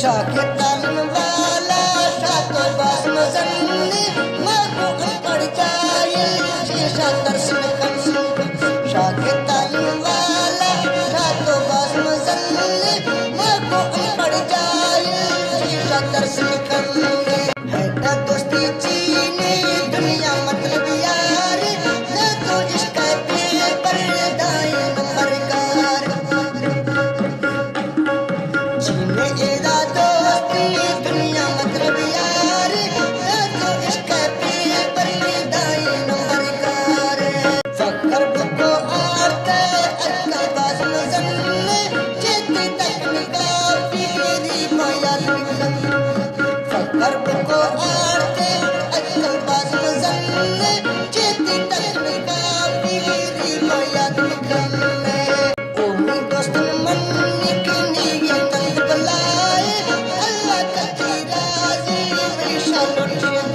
शाके तालीम वाला शातो बास मजन्ने माको पड़ जाए शीशा तरसन खन शाके तालीम वाला शातो बास मजन्ने माको पड़ जाए शीशा तरसन खन है ना दोस्ती चीने दुनिया मतलब यार ना तो इश्क पे पर दाए नंबर कार चीने एदा दोस्ती दुनिया मतलब यार ना तो इश्क पे पर दाए नंबर कार फकर बुको आते अक्का बास मजन्ने चेती तक निकाल पीरी माया फकर बुको आते अक्का बास मजन्ने चेती तक निकाल पीरी माया निकलने ओ मी दोस्त मन निकनी ये तंग बलाए अल्लाह का राजी मेशा लुटिया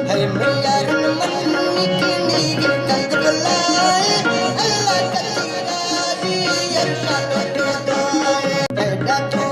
है मेरा मन निकनी ये तंग बलाए अल्लाह का राजी मेशा लुटिया पैदा